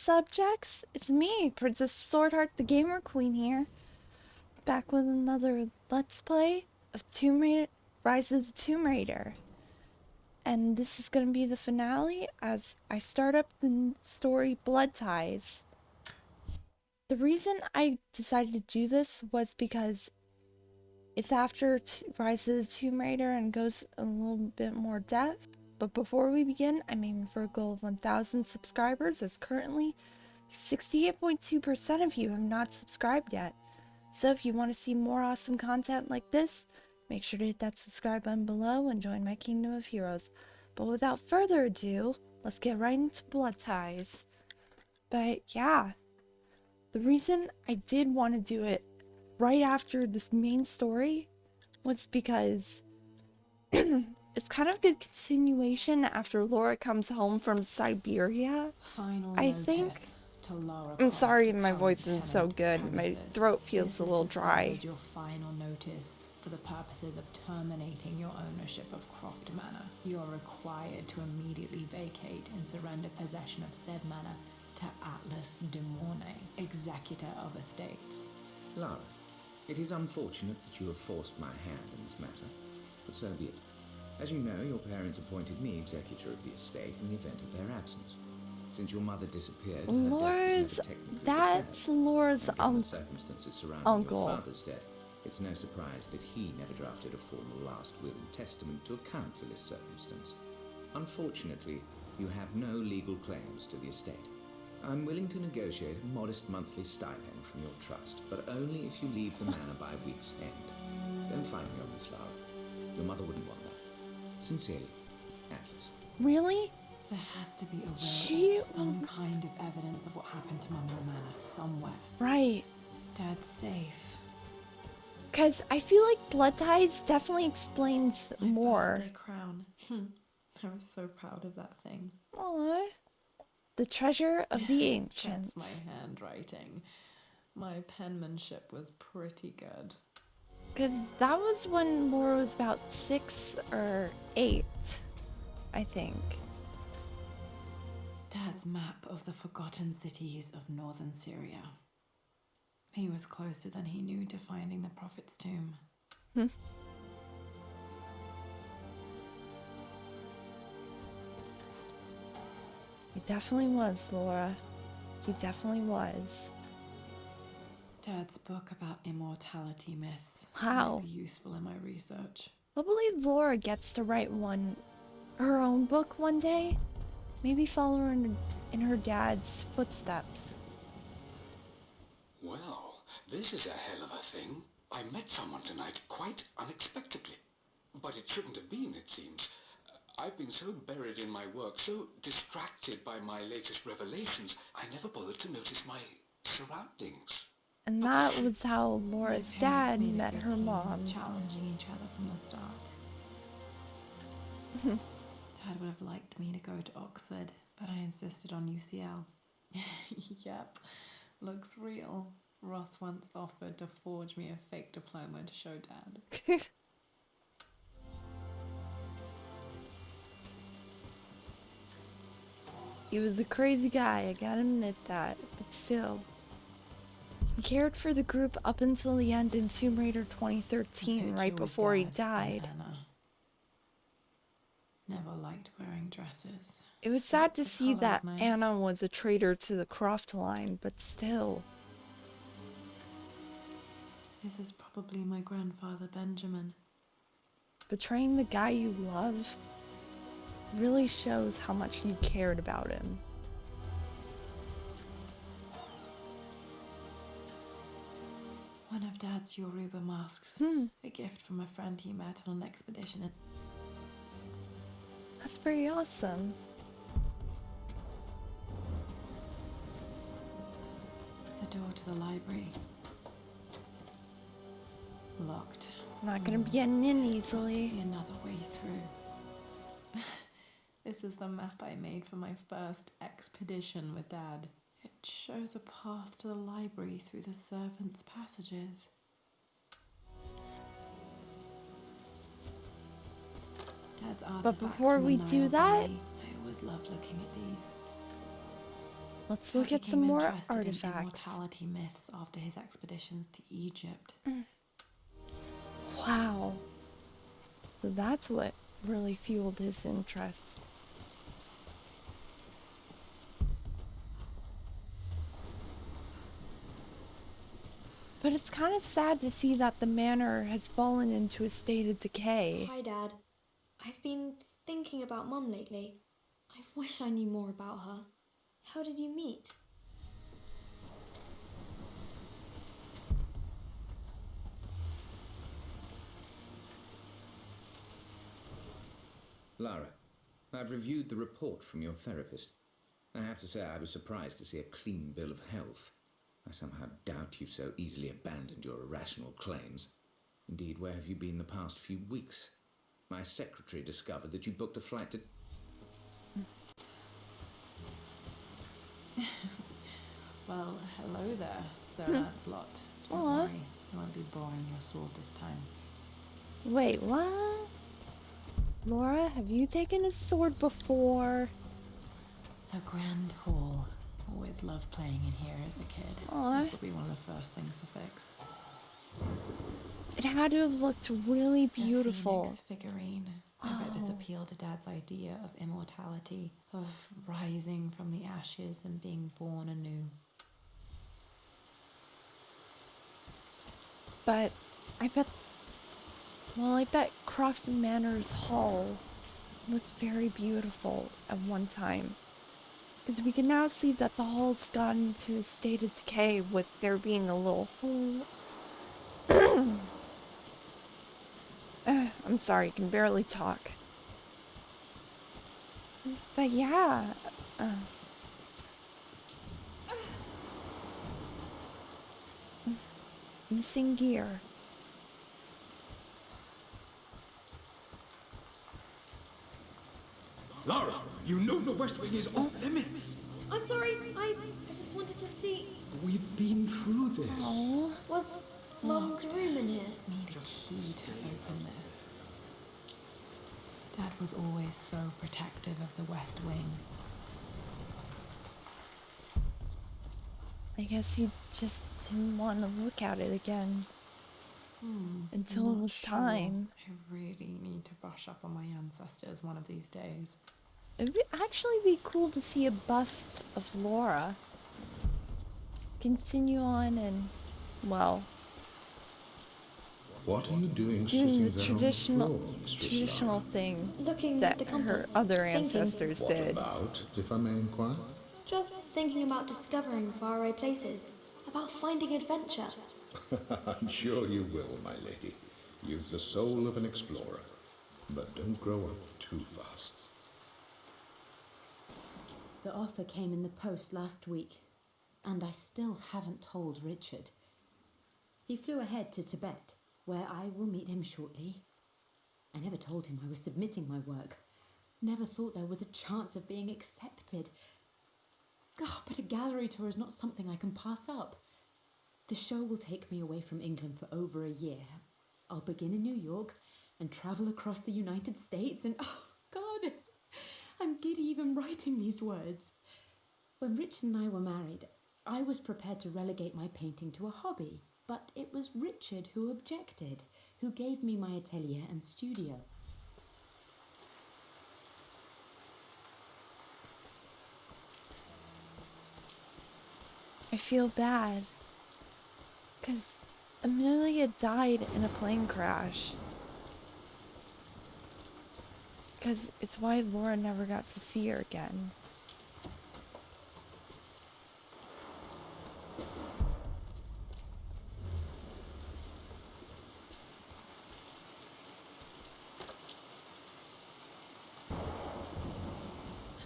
subjects? It's me, Princess Swordheart the Gamer Queen here, back with another Let's Play of Rise of the Tomb Raider. And this is gonna be the finale as I start up the story Blood Ties. The reason I decided to do this was because it's after Rise of the Tomb Raider and goes a little bit more depth. But before we begin, I'm aiming for a goal of 1,000 subscribers, as currently 68.2% of you have not subscribed yet. So if you want to see more awesome content like this, make sure to hit that subscribe button below and join my kingdom of heroes. But without further ado, let's get right into Blood Ties. But yeah, the reason I did want to do it right after this main story was because it's kind of a good continuation after Laura comes home from Siberia. Final I think. To Lara I'm Croft, sorry my current voice isn't so tenant good. My premises. throat feels This a is little to serve dry. as your final notice for the purposes of terminating your ownership of Croft Manor. You are required to immediately vacate and surrender possession of said manor to Atlas de Mornay, executor of estates. Lara, it is unfortunate that you have forced my hand in this matter, but so be it. As you know, your parents appointed me executor of the estate in the event of their absence. Since your mother disappeared, her death was never technically declared. Laura's And given the circumstances surrounding uncle. your father's death, it's no surprise that he never drafted a formal last will and testament to account for this circumstance. Unfortunately, you have no legal claims to the estate. I'm willing to negotiate a modest monthly stipend from your trust, but only if you leave the manor by week's end. Don't find me on this, Lara. Your mother wouldn't want that. Sincerely, Atlas. Really? There has to be a way, some kind of evidence of what happened to Mum in the manor, somewhere. Right. Dad's safe. Because I feel like Blood Ties definitely explains more. My birthday crown. I was so proud of that thing. Aww. The treasure of the ancients. That's my handwriting. My penmanship was pretty good. Because that was when Laura was about 6 or 8, I think. Dad's map of the forgotten cities of northern Syria. He was closer than he knew to finding the Prophet's tomb. He definitely was, Laura. He definitely was. Dad's book about immortality myths Wow. might be useful in my research. I believe Laura gets to write her own book one day. Maybe follow her in her dad's footsteps. Well, this is a hell of a thing. I met someone tonight quite unexpectedly. But it shouldn't have been, it seems. I've been so buried in my work, so distracted by my latest revelations, I never bothered to notice my surroundings. And that was how Laura's dad met her mom. Challenging each other from the start. Dad would have liked me to go to Oxford, but I insisted on UCL. Yep, looks real. Roth once offered to forge me a fake diploma to show Dad. He was a crazy guy, I gotta admit that, but still. He cared for the group up until the end in Tomb Raider 2013, right before he died. Never liked wearing dresses. It was sad to see that Anna was a traitor to the Croft line, but still. This is probably my grandfather Benjamin. Betraying the guy you love really shows how much you cared about him. One of Dad's Yoruba masks. A gift from a friend he met on an expedition. That's pretty awesome. The door to the library. Locked. Not gonna be getting in easily. Be another way through. This is the map I made for my first expedition with Dad. It shows a path to the library through the servants' passages. Dad's artifacts. But before we do that, I always loved looking at these. Let's Jack look at some became more interested in artifacts. immortality myths after his expeditions to Egypt. Wow. So that's what really fueled his interest. But it's kind of sad to see that the manor has fallen into a state of decay. Hi, Dad. I've been thinking about Mum lately. I wish I knew more about her. How did you meet? Lara, I've reviewed the report from your therapist. I have to say I was surprised to see a clean bill of health. I somehow doubt you so easily abandoned your irrational claims. Indeed, where have you been the past few weeks? My secretary discovered that you booked a flight to... Well, hello there, Sir Lancelot. Don't Aw. worry, I won't be borrowing your sword this time. Wait, what? Laura, have you taken a sword before? The Grand Hall. Always loved playing in here as a kid. Aw. This will be one of the first things to fix. It had to have looked really The beautiful. Phoenix figurine. I bet this Oh. appealed to Dad's idea of immortality, of rising from the ashes and being born anew. But I bet Croft Manor's hall was very beautiful at one time. Because we can now see that the hall's gotten to a state of decay with there being a little hole. I'm sorry, I can barely talk. But yeah. Missing gear. Lara, you know the West Wing is off limits. I'm sorry, I just wanted to see. We've been through this. Oh. Was Mum's room in here? Need a key to open this. Dad was always so protective of the West Wing. I guess he just didn't want to look at it again until it Not was sure. time. I really need to brush up on my ancestors one of these days. It would actually be cool to see a bust of Laura. Continue on and, well, What are you doing doing sitting the there traditional, on the floor, Mistress traditional Lara? thing Looking that at the her compass. other thinking. ancestors What did. about, if I may inquire? Just thinking about discovering faraway places. About finding adventure. I'm sure you will, my lady. You've the soul of an explorer. But don't grow up too fast. The offer came in the post last week, and I still haven't told Richard. He flew ahead to Tibet, where I will meet him shortly. I never told him I was submitting my work. Never thought there was a chance of being accepted. Oh, but a gallery tour is not something I can pass up. The show will take me away from England for over a year. I'll begin in New York and travel across the United States and, oh, God, I'm giddy even writing these words. When Richard and I were married, I was prepared to relegate my painting to a hobby, but it was Richard who objected, who gave me my atelier and studio. I feel bad. Because Amelia died in a plane crash. Because it's why Laura never got to see her again.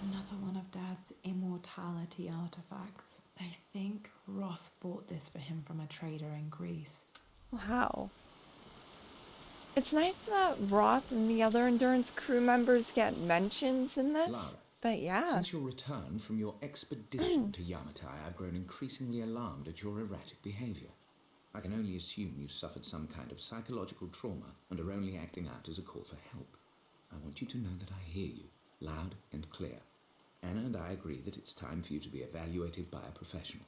Another one of Dad's immortality artifacts. I think Roth bought this for him from a trader in Greece. Wow. It's nice that Roth and the other Endurance crew members get mentions in this. Lara, But yeah. Since your return from your expedition to Yamatai, I've grown increasingly alarmed at your erratic behavior. I can only assume you suffered some kind of psychological trauma and are only acting out as a call for help. I want you to know that I hear you, loud and clear. Anna and I agree that it's time for you to be evaluated by a professional.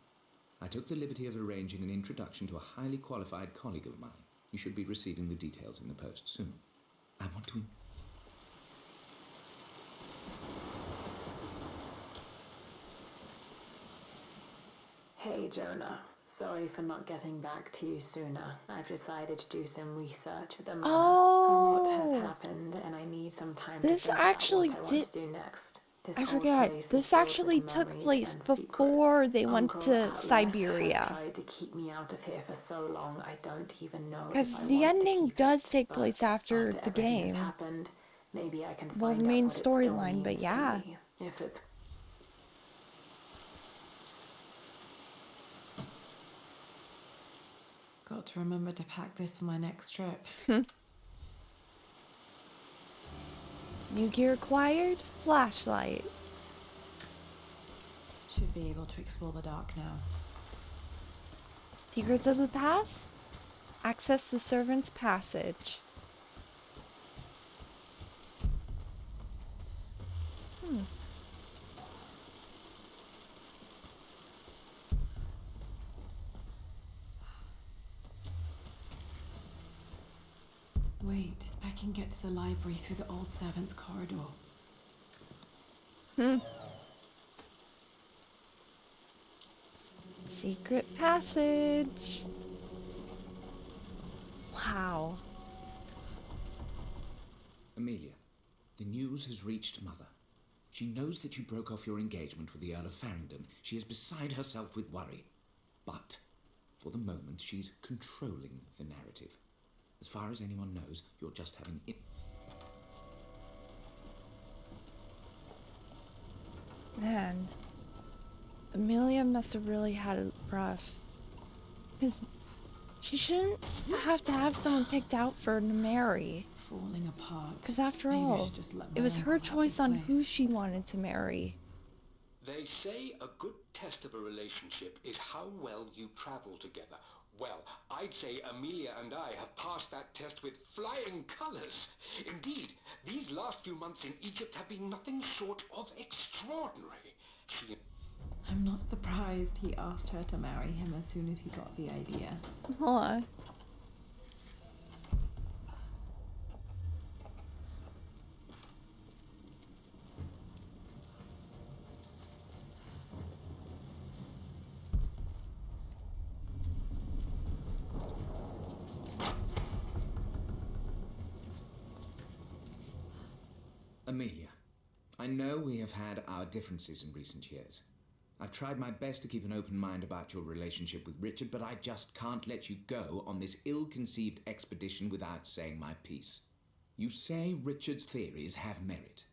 I took the liberty of arranging an introduction to a highly qualified colleague of mine. You should be receiving the details in the post soon. I want to... Hey Jonah, sorry for not getting back to you sooner. I've decided to do some research at the manor on what has Oh, happened, and I need some time this to think about actually what I want did. to do next. This I old forget. place is This filled with actually took memories place and secrets. before they went Uncle to Atlas has Siberia. tried to keep me out of here for so long, I don't even know Because if I the want to ending keep does it. take But place after after the everything that's game. happened, maybe I can Well, the find out main what it still storyline, but means to yeah. me. If it's got to remember to pack this for my next trip. New gear acquired, flashlight. Should be able to explore the dark now. Secrets of the past? Access the servant's passage. Wait, I can get to the library through the old servants' corridor. Secret passage. Wow. Amelia, the news has reached Mother. She knows that you broke off your engagement with the Earl of Farringdon. She is beside herself with worry. But, for the moment, she's controlling the narrative. As far as anyone knows, you're just having it. Man. Amelia must have really had it rough. Because she shouldn't have to have someone picked out for her to marry. Falling apart. Because after Maybe I all, should just let it my was her uncle have choice this on place. who she wanted to marry. They say a good test of a relationship is how well you travel together. Well, I'd say Amelia and I have passed that test with flying colors. Indeed, these last few months in Egypt have been nothing short of extraordinary. I'm not surprised he asked her to marry him as soon as he got the idea. Aw. Amelia, I know we have had our differences in recent years. I've tried my best to keep an open mind about your relationship with Richard, but I just can't let you go on this ill-conceived expedition without saying my piece. You say Richard's theories have merit.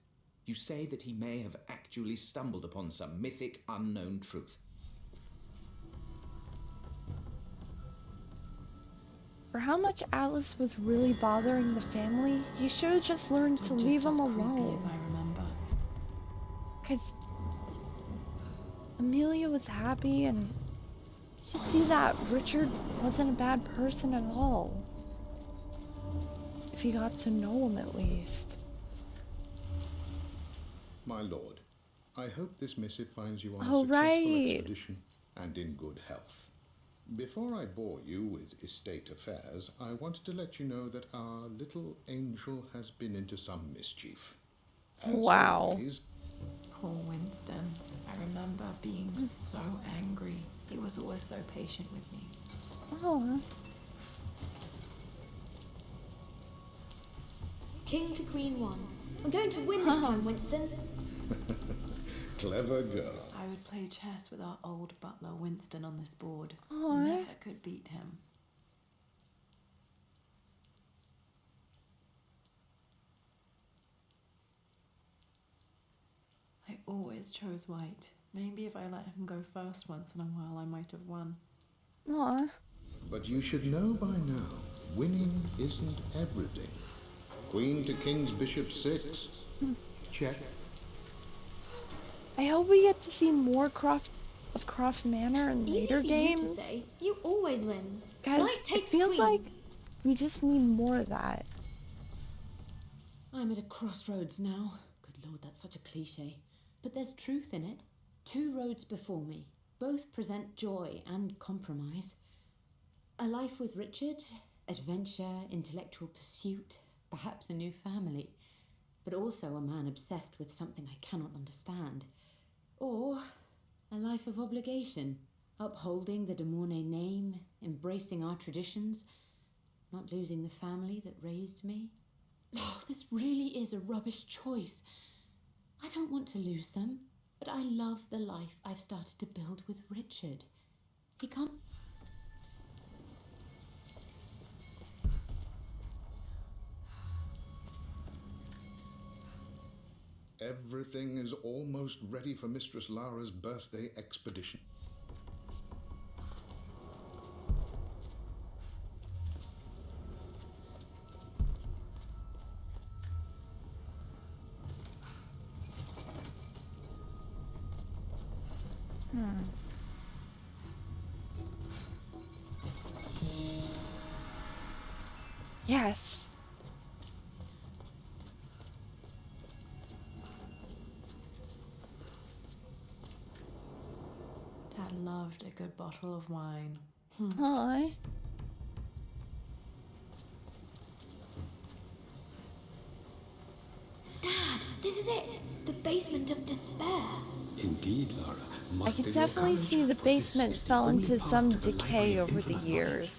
You say that he may have actually stumbled upon some mythic, unknown truth. For how much Atlas was really bothering the family, you should have just learned to Still leave just him as creepy as alone. I remember. Because Amelia was happy and you should see that Richard wasn't a bad person at all. If you got to know him at least. My lord, I hope this missive finds you on a Oh, successful right. expedition and in good health. Before I bore you with estate affairs, I wanted to let you know that our little angel has been into some mischief. As Wow. always, Poor Winston. I remember being so angry. He was always so patient with me. Oh, King to Queen 1. I'm going to win this time, Winston. clever girl. I would play chess with our old butler Winston on this board. Aw. Never could beat him. I always chose white. Maybe if I let him go first once in a while, I might have won. aw. But you should know by now, winning isn't everything. Queen to King's Bishop 6. Check. I hope we get to see more Croft Manor in Easy later for games. you to say. You always win. Guys, Knight it takes feels queen. like we just need more of that. I'm at a crossroads now. Good lord, that's such a cliche. but there's truth in it. 2 roads before me. Both present joy and compromise. A life with Richard, adventure, intellectual pursuit, perhaps a new family. But also a man obsessed with something I cannot understand. Or a life of obligation, upholding the de Mornay name, embracing our traditions, not losing the family that raised me. Oh, this really is a rubbish choice. I don't want to lose them, but I love the life I've started to build with Richard. He can't... Everything is almost ready for Mistress Lara's birthday expedition. Yes. Dad loved a good bottle of wine. Hi. Dad, this is it! The basement of despair. Indeed, Lara. I Muster can your definitely courage, see the for this basement is the fell only into path some to the Library decay of over the Infinite years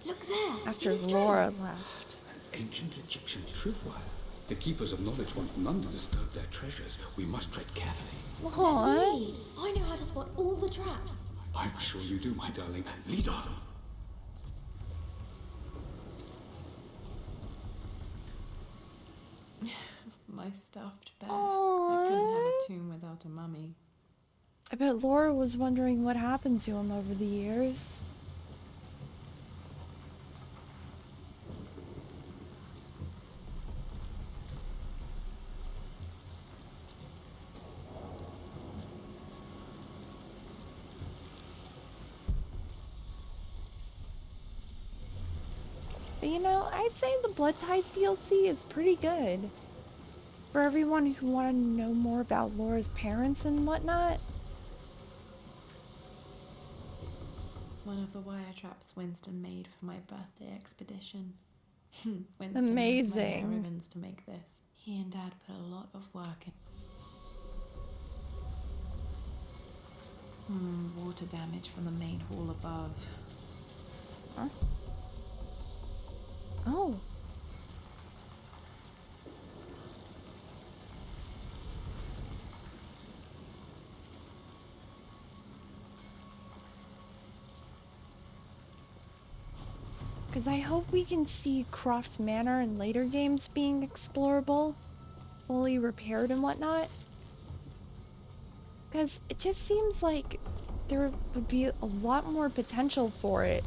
Look there! after See the Laura string? left. An ancient Egyptian tripwire. The keepers of knowledge want none to disturb their treasures. We must tread carefully. Aww. Lead. I know how to spot all the traps. I'm sure you do, my darling. Lead on. My stuffed bear. Aww. I couldn't have a tomb without a mummy. I bet Laura was wondering what happened to him over the years. But you know, I'd say the Blood Ties DLC is pretty good. For everyone who wanted to know more about Laura's parents and whatnot. One of the wire traps Winston made for my birthday expedition. Winston used my hair Amazing. ribbons to make this. He and Dad put a lot of work in. Water damage from the main hall above. Huh? Oh. Because I hope we can see Croft Manor in later games being explorable, fully repaired and whatnot. Because it just seems like there would be a lot more potential for it.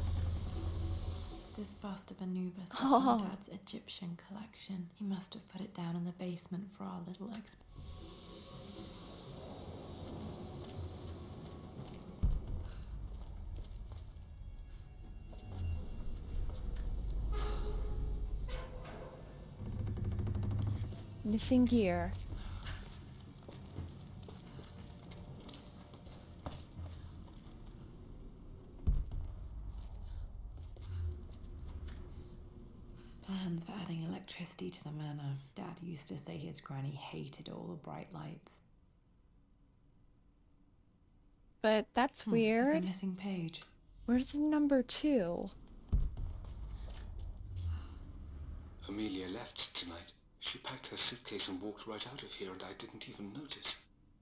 This bust of Anubis was Oh. from Dad's Egyptian collection. He must have put it down in the basement for our little Missing gear. plans for adding electricity to the manor. Dad used to say his granny hated all the bright lights. But that's There's a weird. missing page. Where's number 2? Amelia left tonight. She packed her suitcase and walked right out of here, and I didn't even notice.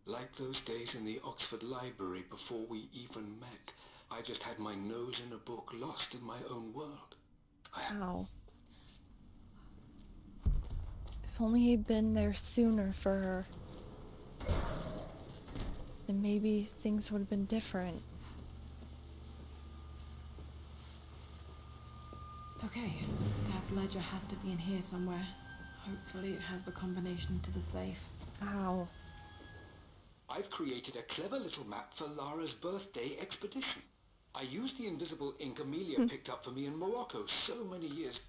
Like those days in the Oxford Library before we even met. I just had my nose in a book, lost in my own world. Wow. If only he'd been there sooner for her. Then maybe things would have been different. Okay, Dad's ledger has to be in here somewhere. Hopefully it has the combination to the safe. Wow. I've created a clever little map for Lara's birthday expedition. I used the invisible ink Amelia picked up for me in Morocco so many years.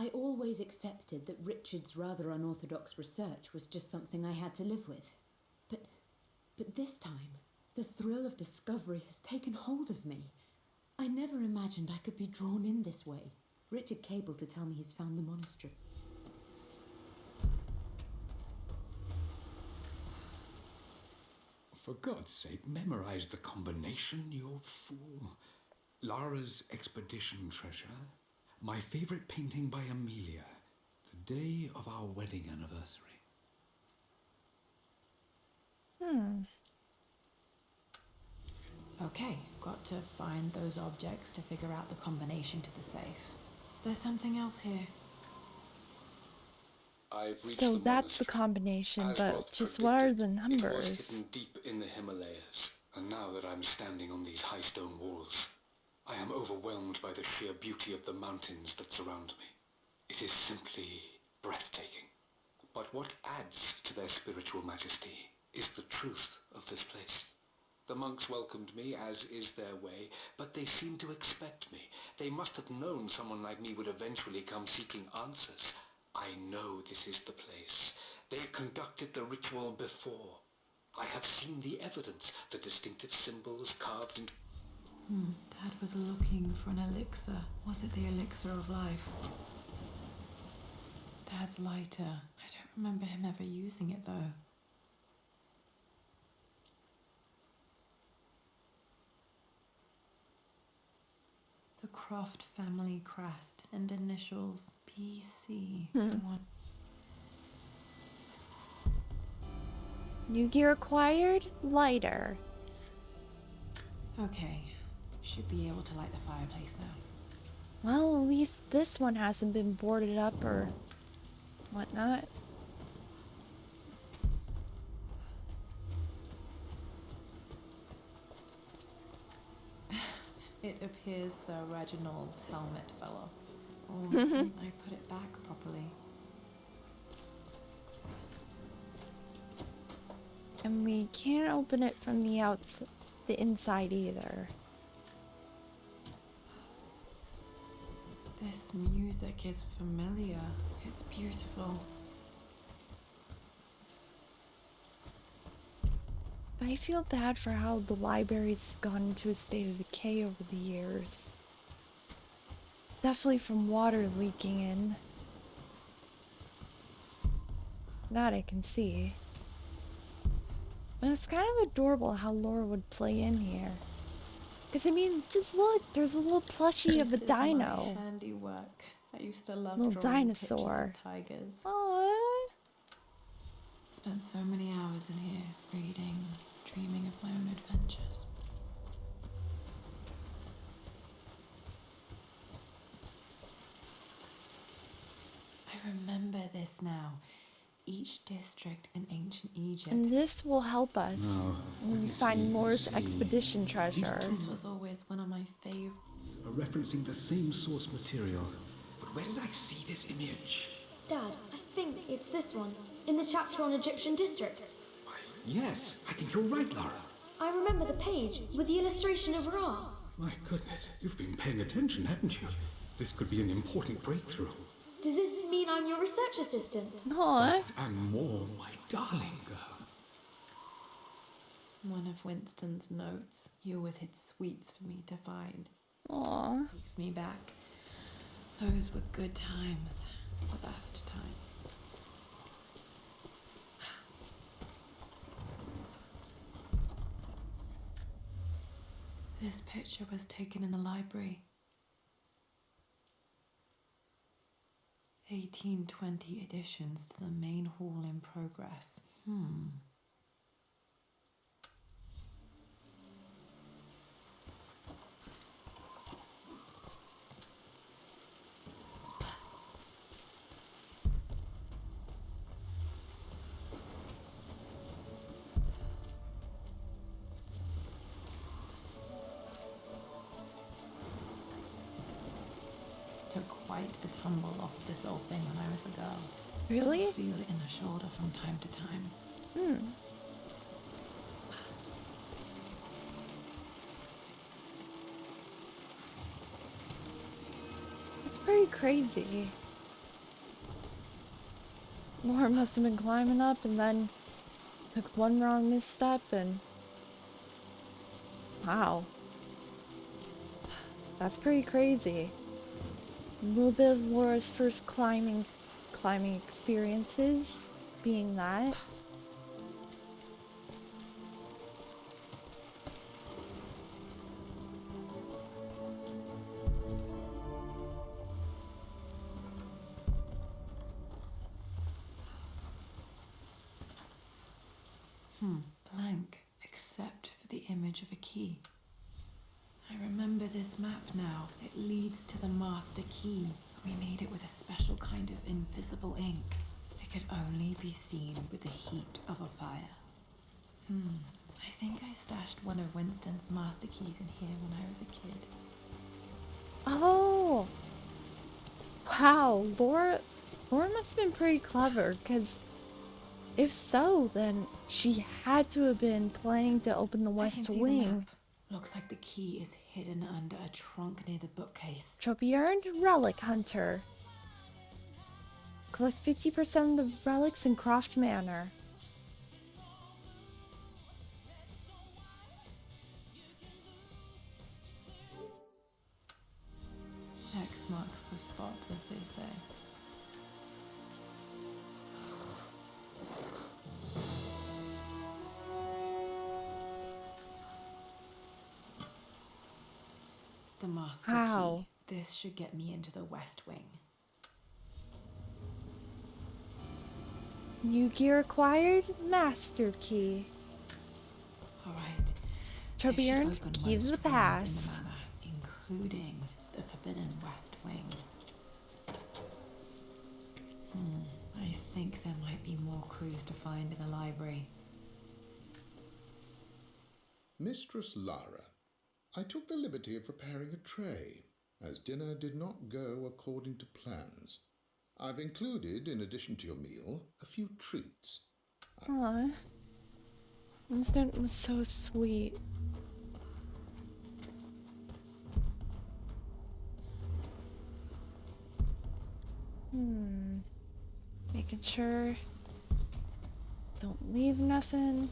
I always accepted that Richard's rather unorthodox research was just something I had to live with. But this time, the thrill of discovery has taken hold of me. I never imagined I could be drawn in this way. Richard cabled to tell me he's found the monastery. For God's sake, memorize the combination, you old fool. Lara's expedition treasure. My favorite painting by Amelia. The day of our wedding anniversary. Okay, got to find those objects to figure out the combination to the safe. There's something else here. I've reached So the that's the monastery. combination, As but Roth just what are the predicted, numbers? It was hidden deep in the Himalayas, and now that I'm standing on these high stone walls, I am overwhelmed by the sheer beauty of the mountains that surround me. It is simply breathtaking. But what adds to their spiritual majesty is the truth of this place. The monks welcomed me, as is their way, but they seemed to expect me. They must have known someone like me would eventually come seeking answers. I know this is the place. They've conducted the ritual before. I have seen the evidence, the distinctive symbols carved into... Dad was looking for an elixir. Was it the elixir of life? Dad's lighter. I don't remember him ever using it though. The Croft family crest and initials PC. New gear acquired? Lighter. Okay, should be able to light the fireplace now. Well, at least this one hasn't been boarded up or whatnot. It appears Sir Reginald's helmet fell off. Or didn't I put it back properly? And we can't open it from the inside either. This music is familiar. It's beautiful. I feel bad for how the library's gone into a state of decay over the years. Definitely from water leaking in. That I can see. But it's kind of adorable how Laura would play in here. Because, I mean, just look, there's a little plushie of a This is my dino. handiwork. I used to love Little drawing dinosaur. pictures of tigers. Aww. Spent so many hours in here, reading, dreaming of my own adventures. I remember this now. Each district in ancient Egypt. And this will help us when we find Laura's expedition treasure. This was always one of my favorites. Are referencing the same source material. But where did I see this image? Dad, I think it's this one, in the chapter on Egyptian districts. Why, yes, I think you're right, Lara. I remember the page with the illustration of Ra. My goodness, you've been paying attention, haven't you? This could be an important breakthrough. Does this mean I'm your research assistant? Aww. And more, my darling girl. One of Winston's notes. He always hid sweets for me to find. Aww. Takes me back. Those were good times. The best times. This picture was taken in the library. 1820 additions to the main hall in progress. Took quite a tumble off this old thing when I was a girl. Really? Still feel it in the shoulder from time to time. That's very crazy. Laura must have been climbing up and then took one wrong misstep and... Wow. That's pretty crazy. A little bit of Laura's first climbing experiences being that. Blank, except for the image of a key. I remember this map now. It leads to the master key. We made it with a special kind of invisible ink. It could only be seen with the heat of a fire. I think I stashed one of Winston's master keys in here when I was a kid. Oh! Wow, Laura must have been pretty clever, because if so, then she had to have been planning to open the I west can see the wing. map. Looks like the key is hidden under a trunk near the bookcase. Trophy earned, Relic Hunter. Collect 50% of the relics in Croft Manor. X marks the spot, as they say. The master Wow. key. This should get me into the west wing. New gear acquired, Master Key. Alright. Trophy earned, Key to the Past. In the manor, including the forbidden west wing. I think there might be more clues to find in the library. Mistress Lara, I took the liberty of preparing a tray, as dinner did not go according to plans. I've included, in addition to your meal, a few treats. Aw. Winston was so sweet. Making sure don't leave nothing.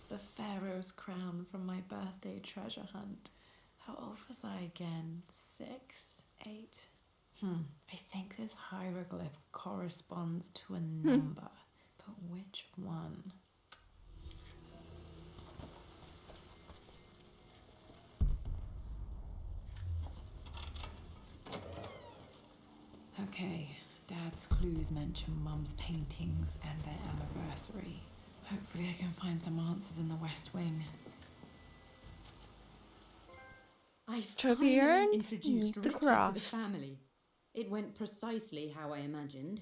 The Pharaoh's crown from my birthday treasure hunt. How old was I again? 6? 8? I think this hieroglyph corresponds to a number, but which one? Okay, Dad's clues mention Mum's paintings and their anniversary. Hopefully I can find some answers in the West Wing. I Trophy finally earned, introduced meet the Richard to cross. the family. It went precisely how I imagined.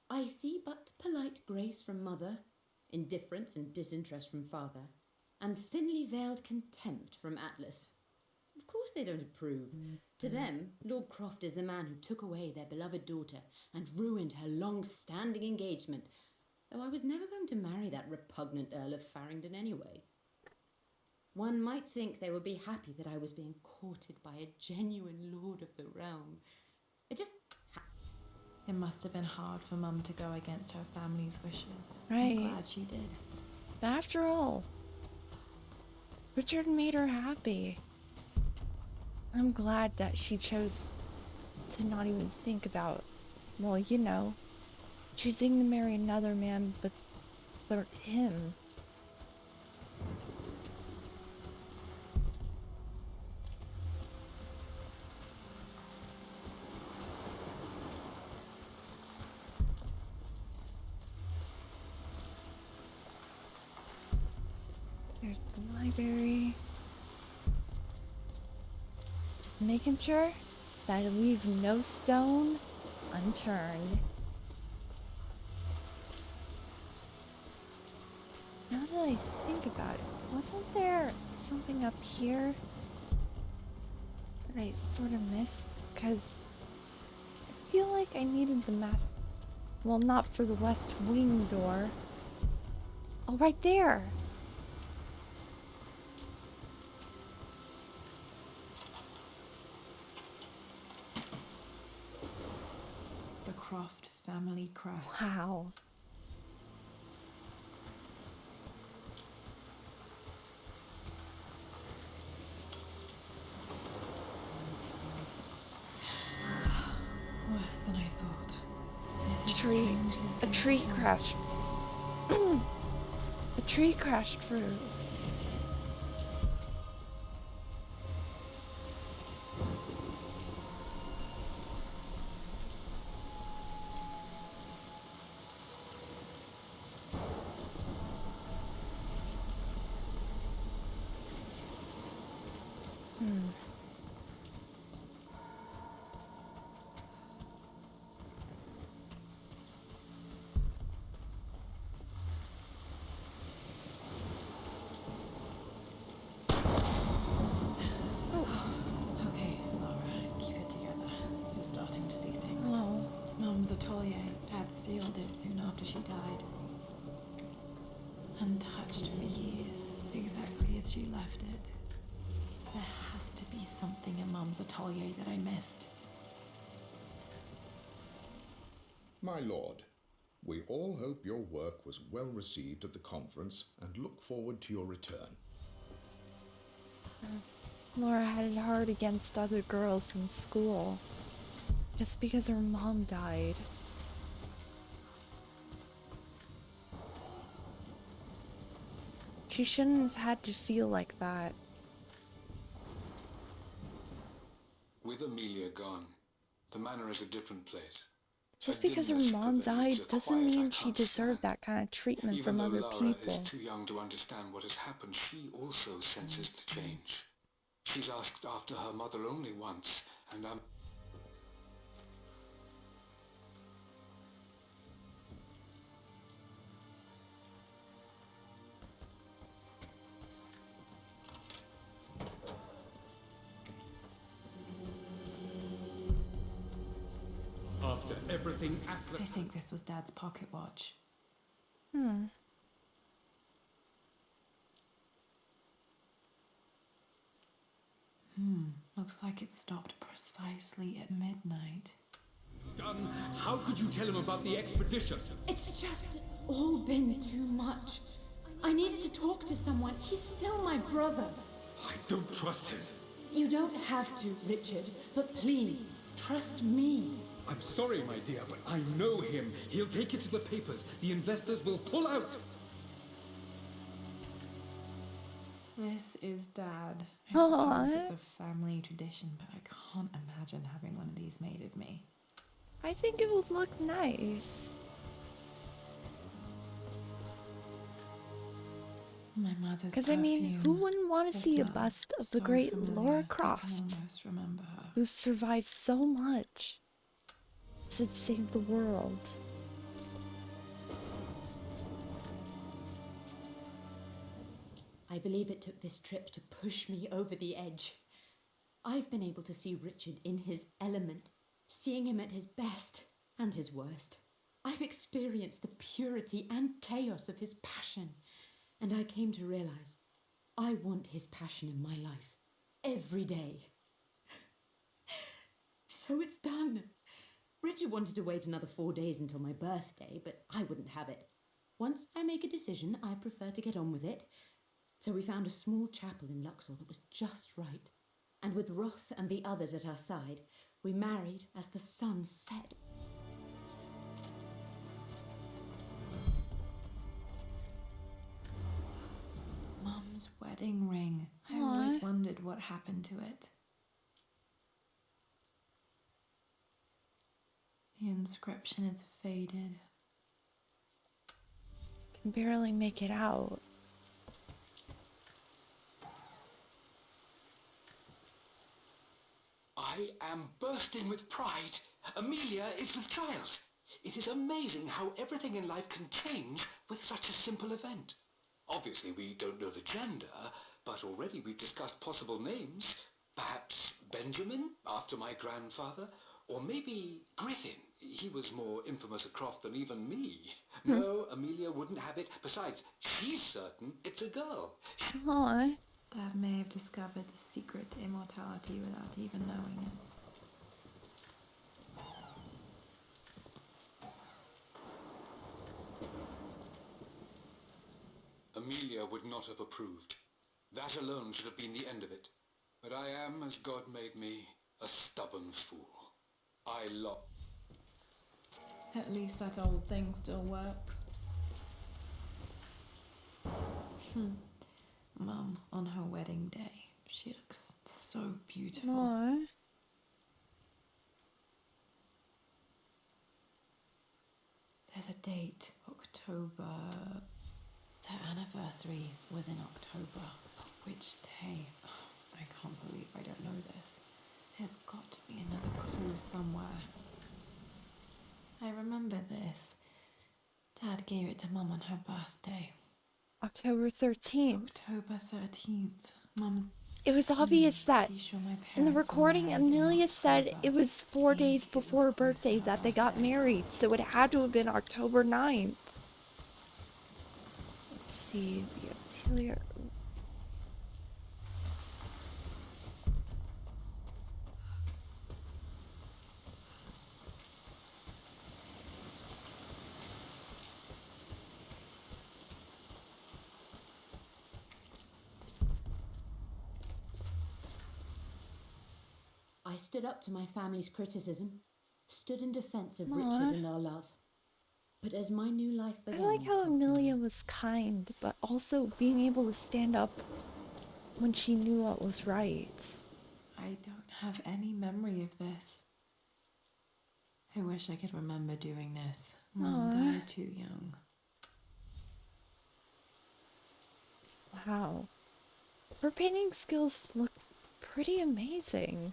I see but polite grace from mother, indifference and disinterest from father, and thinly veiled contempt from Atlas. Of course they don't approve. To them, Lord Croft is the man who took away their beloved daughter and ruined her long-standing engagement, though I was never going to marry that repugnant Earl of Farringdon anyway. One might think they would be happy that I was being courted by a genuine lord of the realm. It just... It must have been hard for Mum to go against her family's wishes. Right. I'm glad she did. But after all, Richard made her happy. I'm glad that she chose to not even think about, well, you know, choosing to marry another man but him. There's the library. making sure that I leave no stone unturned. Now that I think about it, wasn't there something up here that I sort of missed? Because I feel like I needed the map. Well, not for the west wing door. Oh, right there! The Croft family crest. Wow. Worse than I thought. This is A tree beautiful. crashed. A tree crashed through. Okay, Lara, keep it together. You're starting to see things. Oh. Mum's atelier. Dad sealed it soon after she died. Untouched for years, exactly as she left it. There has to be something in Mum's atelier that I missed. My lord, we all hope your work was well received at the conference and look forward to your return. Laura had it hard against other girls in school just because her mom died. She shouldn't have had to feel like that. With Amelia gone, the manor is a different place. Just A because her dimness mom pervades, died a doesn't quiet I mean she can't deserved stand. that kind of treatment Even from though other Lara people. is too young to understand what has happened, she also senses the change. She's asked after her mother only once, and I'm... After everything I Atlas... think this was Dad's pocket watch. Looks like it stopped precisely at midnight. done. How could you tell him about the expedition? It's just all been too much. I needed to talk to someone. He's still my brother. I don't trust him. You don't have to, Richard, but please, trust me. I'm sorry, my dear, but I know him. He'll take it to the papers. The investors will pull out. This is Dad. I Aw. suppose it's a family tradition, but I can't imagine having one of these made of me. I think it would look nice. My mother's Because, I mean, who wouldn't want to the see a smell, bust of the so great familiar, Lara I Croft, can almost remember her. who survived so much to save the world? I believe it took this trip to push me over the edge. I've been able to see Richard in his element, seeing him at his best and his worst. I've experienced the purity and chaos of his passion, and I came to realize I want his passion in my life every day. So it's done. Richard wanted to wait another 4 days until my birthday, but I wouldn't have it. Once I make a decision, I prefer to get on with it. So we found a small chapel in Luxor that was just right. And with Roth and the others at our side, we married as the sun set. Mum's wedding ring. I Aw. always wondered what happened to it. The inscription is faded. Can barely make it out. I am bursting with pride. Amelia is with child. It is amazing how everything in life can change with such a simple event. Obviously, we don't know the gender, but already we've discussed possible names. Perhaps Benjamin, after my grandfather, or maybe Griffin. He was more infamous at Croft than even me. No, Amelia wouldn't have it. Besides, she's certain it's a girl. Aw. Dad may have discovered the secret to immortality without even knowing it. Amelia would not have approved. That alone should have been the end of it. But I am, as God made me, a stubborn fool. At least that old thing still works. Mum, on her wedding day, she looks so beautiful. Aw. There's a date, October. Their anniversary was in October. But which day? I can't believe I don't know this. There's got to be another clue somewhere. I remember this. Dad gave it to Mum on her birthday. October 13th. October 13th. Mum's... It was obvious that Pretty sure my in the parents were recording, married in Amelia said October. it was 4 Maybe days it was before her close to birthday her that they got birthday. married, so it had to have been October 9th. Let's see, the Amelia. I stood up to my family's criticism, stood in defense of Aw. Richard and our love. But as my new life I began, like how Croft Amelia Manor, was kind, but also being able to stand up when she knew what was right. I don't have any memory of this. I wish I could remember doing this. Mum Aw. died too young. Wow. Her painting skills look pretty amazing.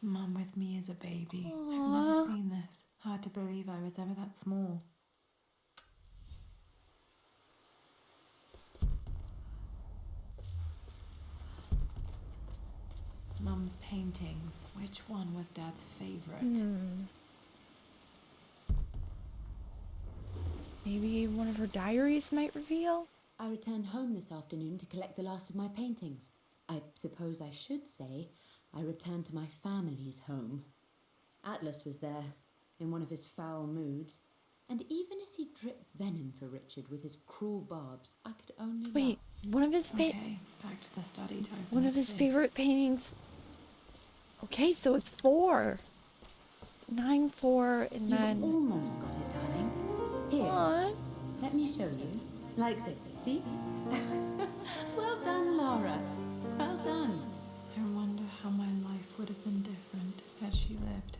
Mum with me as a baby. I've Aw. never seen this. Hard to believe I was ever that small. Mum's paintings. Which one was Dad's favourite? Maybe one of her diaries might reveal? I returned home this afternoon to collect the last of my paintings. I suppose I should say I returned to my family's home. Atlas was there, in one of his foul moods, and even as he dripped venom for Richard with his cruel barbs, I could only Wait, laugh. one of his Okay, back to the study to open one it of his safe. favorite paintings. Okay, so it's 4. 9, 4, and You've then. almost got it, darling. Here, Aw. let me show you. Like this, see? Well done, Lara. Well done. I wonder how my life would have been different had she lived.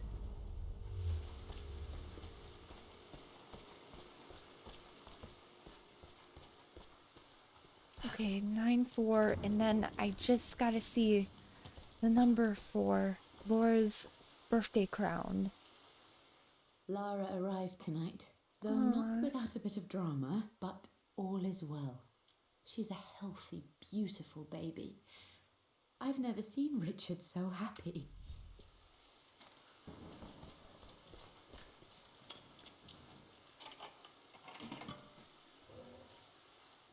Okay, 9, 4, and then I just gotta see the number for Laura's birthday crown. Lara arrived tonight, though Aw. not without a bit of drama, but all is well. She's a healthy, beautiful baby. I've never seen Richard so happy.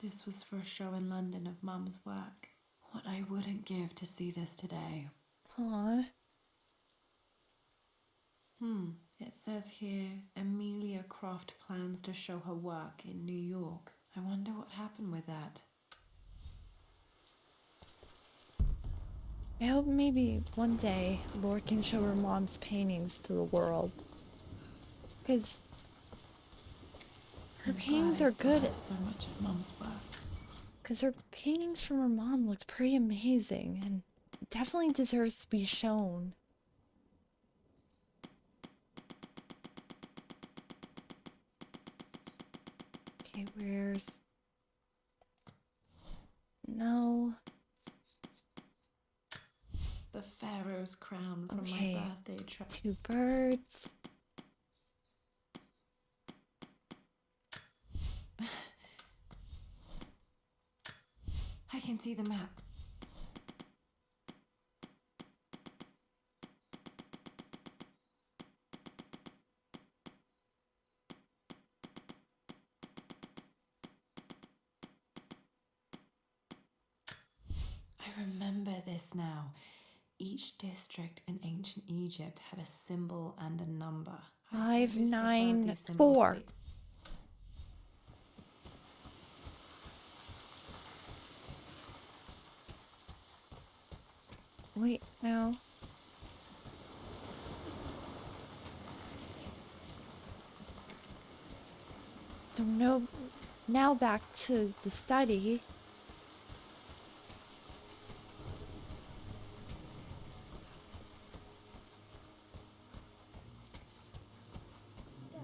This was for a show in London of Mum's work. What I wouldn't give to see this today. Aw. It says here, Amelia Croft plans to show her work in New York. I wonder what happened with that. I hope maybe one day Laura can show her mom's paintings to the world. Because her I'm paintings glad I are still good. have so much of Mum's work. Because her paintings from her mom looked pretty amazing and definitely deserves to be shown. Okay, where's... No. Two birds. I can see the map. I remember this now. Each district in ancient Egypt had a symbol and a number. I always preferred these symbols to 594. the- Wait, no. So no, now back to the study.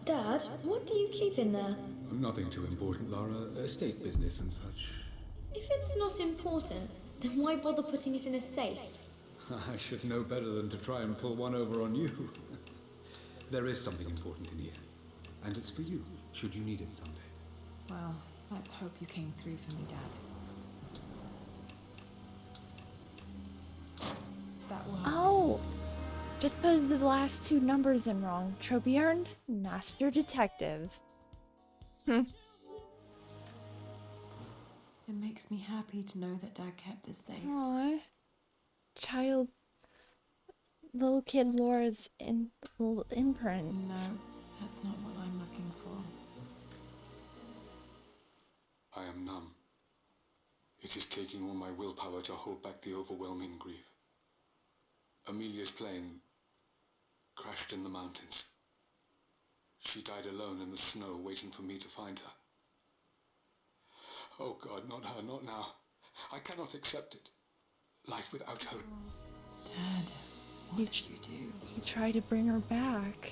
Dad, what do you keep in there? Nothing too important, Lara. Estate business and such. If it's not important, then why bother putting it in a safe? I should know better than to try and pull one over on you. There is something important in here. And it's for you, should you need it someday. Well, let's hope you came through for me, Dad. That will help. Oh! Just put the last two numbers in wrong. Trobiarn, Master Detective. It makes me happy to know that Dad kept it safe. Aww. Child. Little kid Laura's little imprint. No, that's not what I'm looking for. I am numb. It is taking all my willpower to hold back the overwhelming grief. Amelia's plane crashed in the mountains. She died alone in the snow, waiting for me to find her. Oh God, not her, not now. I cannot accept it. Life without her. Dad, what did you do? He tried to bring her back.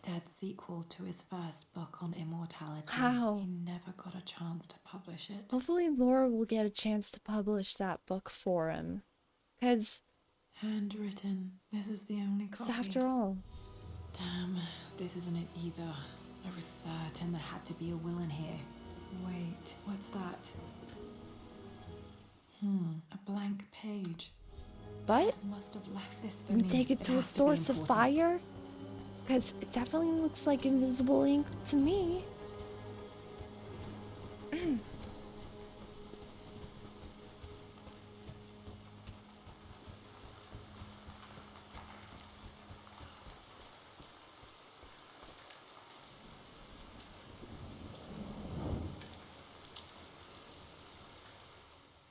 Dad's sequel to his first book on immortality. How? He never got a chance to publish it. Hopefully Laura will get a chance to publish that book for him. Because, Handwritten. This is the only copy. after all, Damn, this isn't it either. I was certain there had to be a will in here. Wait, what's that? A blank page. but Dad must have left this for we me. take it to a has be source of important. fire? Because it definitely looks like invisible ink to me.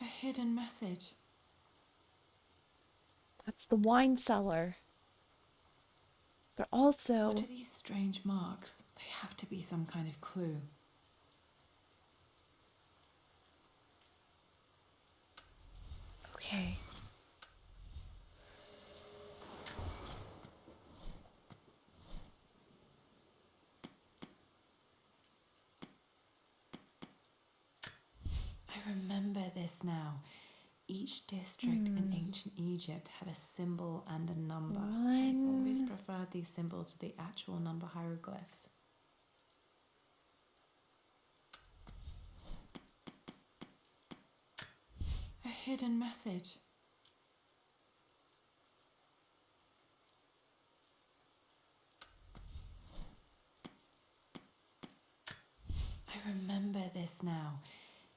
A hidden message. That's the wine cellar. But also, What are these strange marks? They have to be some kind of clue. okay. I remember this now. Each district in ancient Egypt had a symbol and a number. I always preferred these symbols to the actual number hieroglyphs. A hidden message. I remember this now.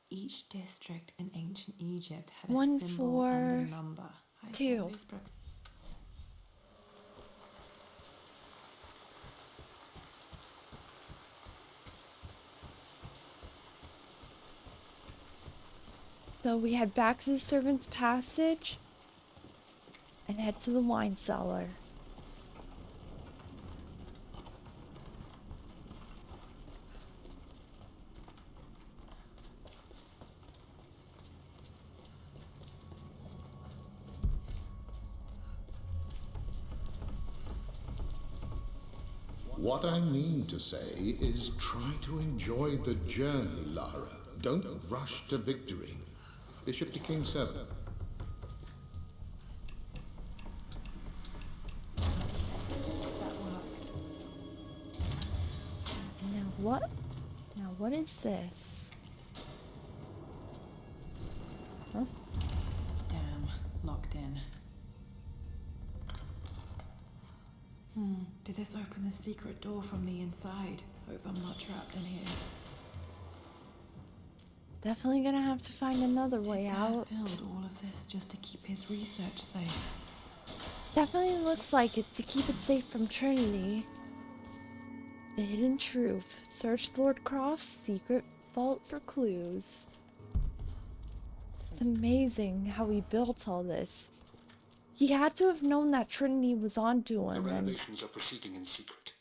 Each district in ancient Egypt had a 1, symbol and 4, a number. I 2. always So we head back to the servant's passage and head to the wine cellar. What I mean to say is try to enjoy the journey, Lara. Don't rush to victory. Bishop to King 7. what? Now what is this? Huh? Damn, locked in. Did this open the secret door from the inside? Hope I'm not trapped in here. Definitely gonna have to find another way Did Dad out. build all of this just to keep his research safe? Definitely looks like it's to keep it safe from Trinity. The hidden truth. Search Lord Croft's secret vault for clues. It's amazing how he built all this. He had to have known that Trinity was onto The him, and renovations are proceeding in secret.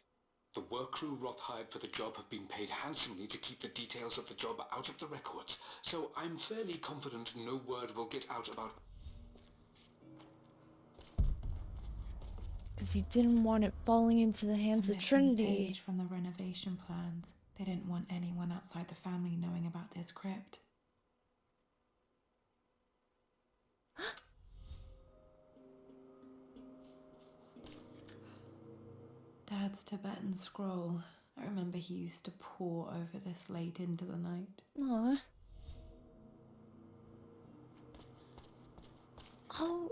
The work crew Roth hired for the job have been paid handsomely to keep the details of the job out of the records, so I'm fairly confident no word will get out about... because he didn't want it falling into the hands The of missing Trinity. page from the renovation plans. They didn't want anyone outside the family knowing about this crypt. Dad's Tibetan scroll. I remember he used to pore over this late into the night. Aw. Oh,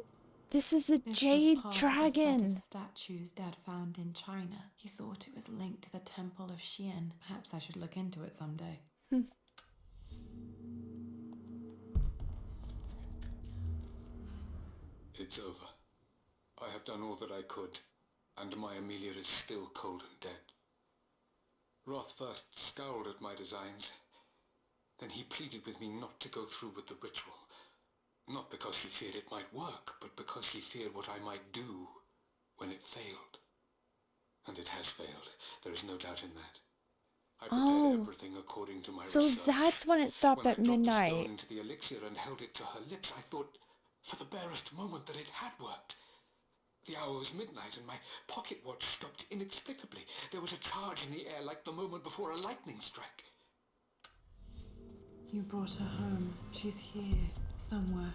this is a This jade was part dragon. of a set of statues Dad found in China. He thought it was linked to the Temple of Xian. Perhaps I should look into it someday. It's over. I have done all that I could, and my Amelia is still cold and dead. Roth first scowled at my designs. Then he pleaded with me not to go through with the ritual. Not because he feared it might work, but because he feared what I might do when it failed. And it has failed. There is no doubt in that. I prepared everything according to my So research. that's when it stopped When at I dropped the midnight. stone into the elixir and held it to her lips, I thought for the barest moment that it had worked. The hour was midnight and my pocket watch stopped inexplicably. There was a charge in the air like the moment before a lightning strike. You brought her home. She's here, somewhere.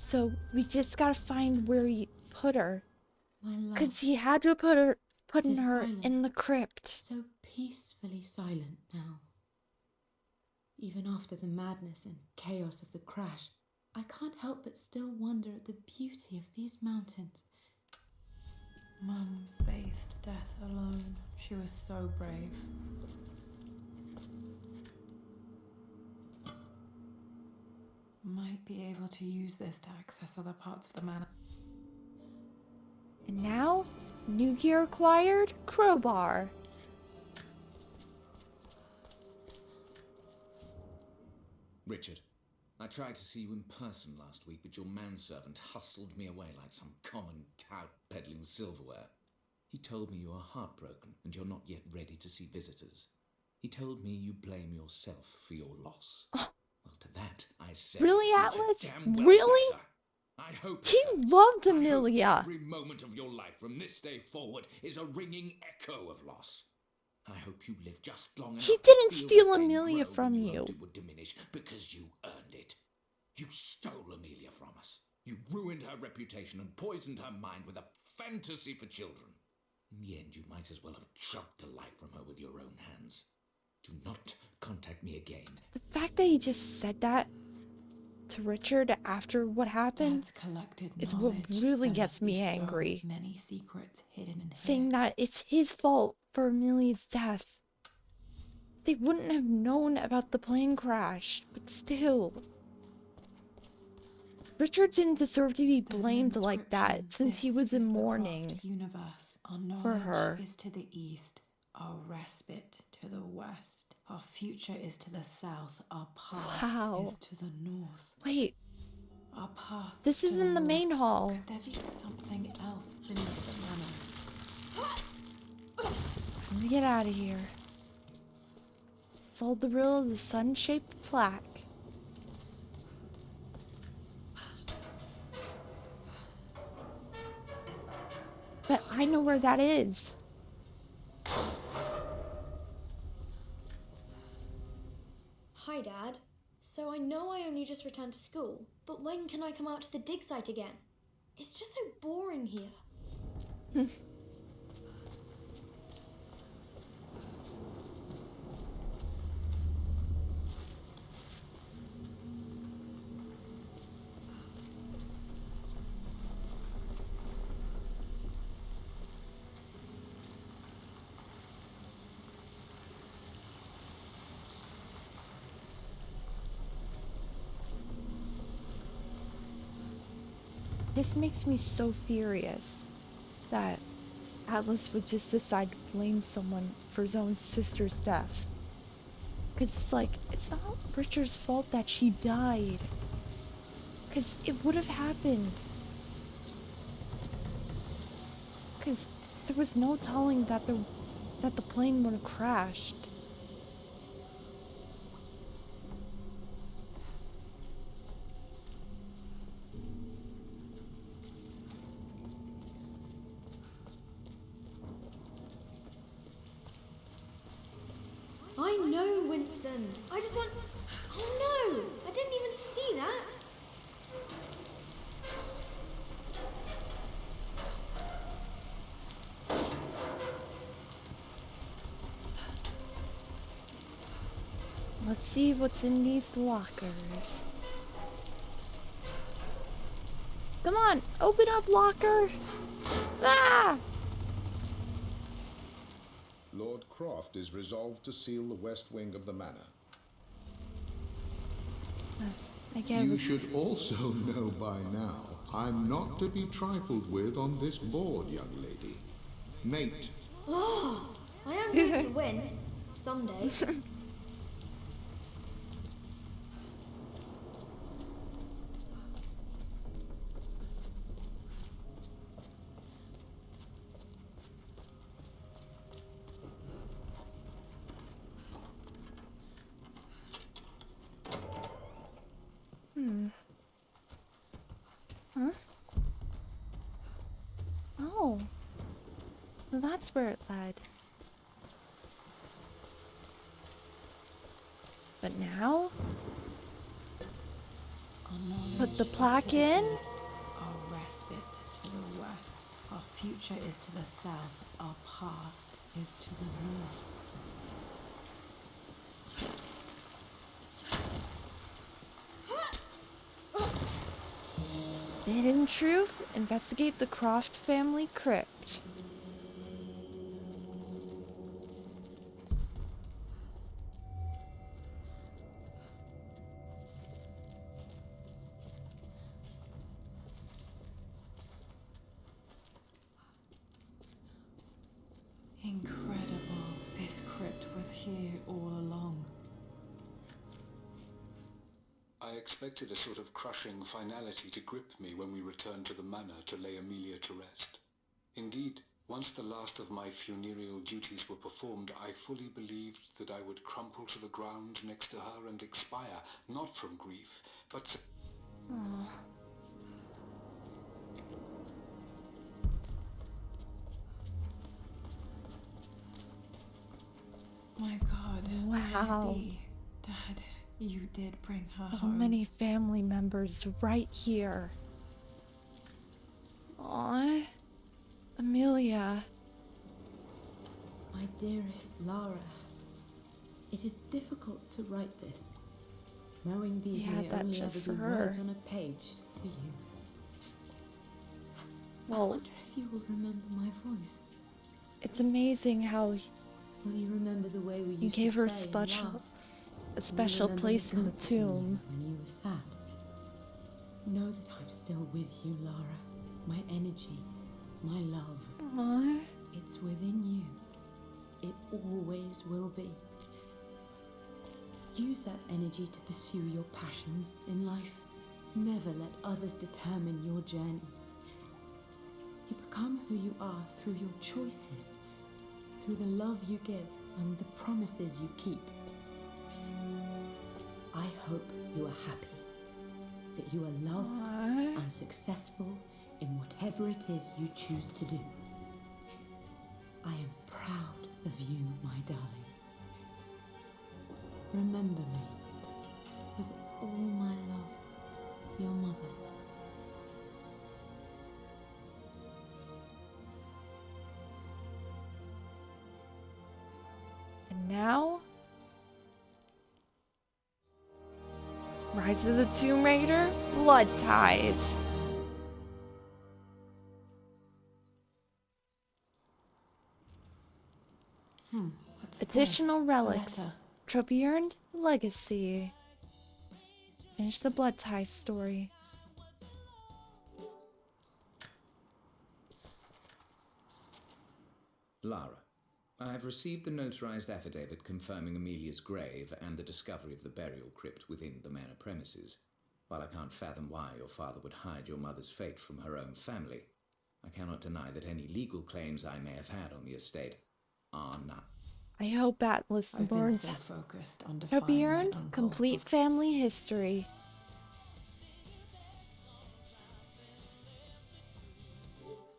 So we just gotta find where he put her. My love, Because he had to put It in is her silent. in the crypt. so peacefully silent now. Even after the madness and chaos of the crash, I can't help but still wonder at the beauty of these mountains. Mum faced death alone. She was so brave. Might be able to use this to access other parts of the manor. And now, new gear acquired, crowbar. Richard, I tried to see you in person last week, but your manservant hustled me away like some common tout peddling silverware. He told me you are heartbroken and you're not yet ready to see visitors. He told me you blame yourself for your loss. Well, to that I said, Really, "You had Atlas? damn well Really? better." I hope He it hurts. loved I hope Amelia. every moment of your life from this day forward is a ringing echo of loss. I hope you live just long enough He to didn't feel steal the pain Amelia grow from when you. hoped it would diminish because you earned it. You stole Amelia from us. You ruined her reputation and poisoned her mind with a fantasy for children. In the end, you might as well have chugged the life from her with your own hands. Do not contact me again. The fact that he just said that to Richard after what happened, Dad's collected it's what knowledge. really There gets must be me so angry. many secrets hidden in Saying here. that it's his fault for Amelia's death. They wouldn't have known about the plane crash, but still. Richard didn't deserve to be There's an blamed like that inscription. since he This was in is the mourning. Croft universe. Our for knowledge her. is to the east, our respite to the west. Our future is to the south, our past Wow. is to the north. Wait, Our past this to is the in the main north. hall. Could there be something else beneath the manor? Let me get out of here. Solve the riddle of the sun-shaped plaque. But I know where that is. Hi, Dad. So I know I only just returned to school, but when can I come out to the dig site again? It's just so boring here. This makes me so furious that Atlas would just decide to blame someone for his own sister's death. Cause it's not Richard's fault that she died. Cause it would have happened. Cause there was no telling that the plane would have crashed. I know, Winston. I just want... Oh no! I didn't even see that! Let's see what's in these lockers. Come on, open up, locker! Ah! Lord Croft is resolved to seal the west wing of the manor. I guess You should also know by now, I'm not to be trifled with on this board, young lady. Mate. Oh, I am going to win. Someday. Huh? Oh. Well, that's where it led. But now? Put the plaque in? Our respite to the west. Our future is to the south. Our past is to the north. The hidden truth? Investigate the Croft family crypt. Incredible. This crypt was here all along. I expected a sort of crushing finality to grip me when we returned to the manor to lay Amelia to rest. Indeed, once the last of my funereal duties were performed, I fully believed that I would crumple to the ground next to her and expire, not from grief, but... Oh. My God. Wow. Abby. Dad, you did bring her So home. many family members right here. Aww. Amelia. My dearest Lara, it is difficult to write this, knowing these Yeah, may that's only just ever for be her. words on a page to you. I Well, wonder if you will remember my voice. it's amazing how Will you remember the way we he used gave to her play and special, laugh? a Will you special remember place in the comforting you tomb. when you were sad? Know that I'm still with you, Lara. My energy, my love. Aww. It's within you. It always will be. Use that energy to pursue your passions in life. Never let others determine your journey. You become who you are through your choices, through the love you give and the promises you keep. I hope you are happy, that you are loved Aww. and successful in whatever it is you choose to do. I am proud of you, my darling. Remember me with all my love, your mother. And now, Rise of the Tomb Raider, Blood Ties. What's Additional this? relics. A letter. Trophy earned, legacy. Finish the Blood Ties story. Lara, I have received the notarized affidavit confirming Amelia's grave and the discovery of the burial crypt within the manor premises. While I can't fathom why your father would hide your mother's fate from her own family, I cannot deny that any legal claims I may have had on the estate are not. I hope Atlas I've been learns so focused on how to defying my earn uncle complete of family history.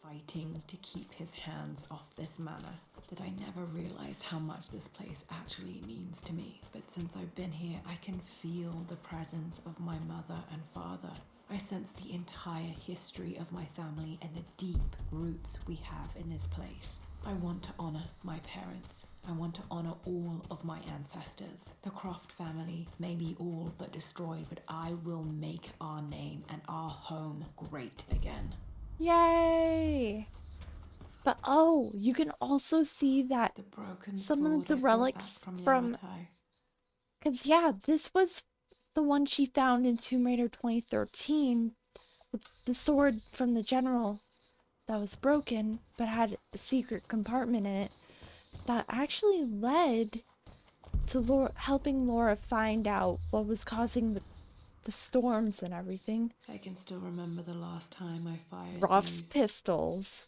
fighting to keep his hands off this manor that I never realized how much this place actually means to me. But since I've been here, I can feel the presence of my mother and father. I sense the entire history of my family and the deep roots we have in this place. I want to honor my parents. I want to honor all of my ancestors. The Croft family may be all but destroyed, but I will make our name and our home great again. Yay! But oh, you can also see that The broken some of sword the I brought relics back from from... Yamatai. Because, yeah, this was the one she found in Tomb Raider 2013. With the sword from the general that was broken, but had a secret compartment in it. That actually led to helping Laura find out what was causing the storms and everything. I can still remember the last time I fired Roth's these. pistols.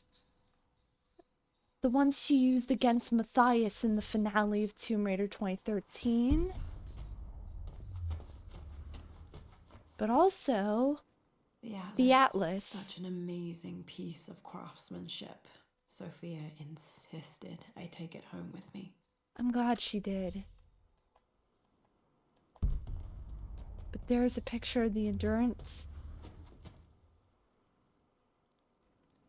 The ones she used against Matthias in the finale of Tomb Raider 2013. But also the Atlas. Such an amazing piece of craftsmanship. Sophia insisted I take it home with me. I'm glad she did. But there's a picture of the Endurance.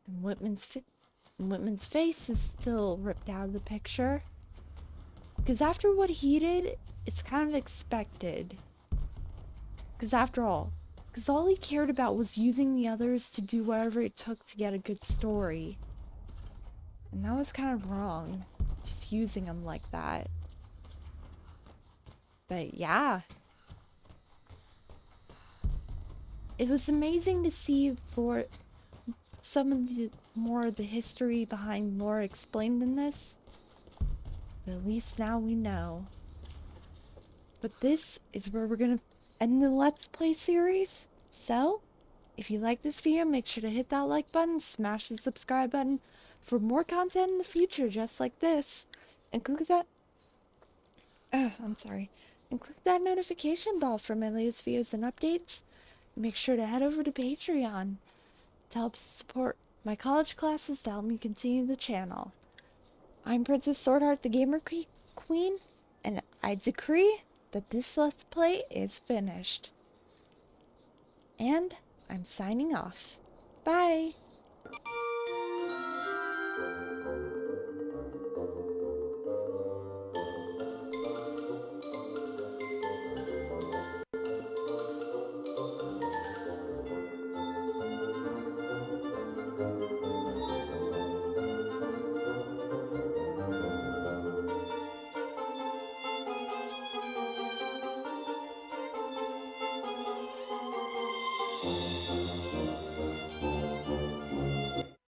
And Whitman's face is still ripped out of the picture. Because after what he did, it's kind of expected. Because after all he cared about was using the others to do whatever it took to get a good story. And that was kind of wrong, just using them like that. But yeah. It was amazing to see for some of the more of the history behind Laura explained in this. But at least now we know. But this is where we're gonna end the Let's Play series. So, if you like this video, make sure to hit that like button, smash the subscribe button for more content in the future just like this. And click that... And click that notification bell for my latest videos and updates. And make sure to head over to Patreon to help support my college classes to help me continue the channel. I'm Princess Swordheart, the Gamer Queen, and I decree that this Let's Play is finished. And I'm signing off. Bye!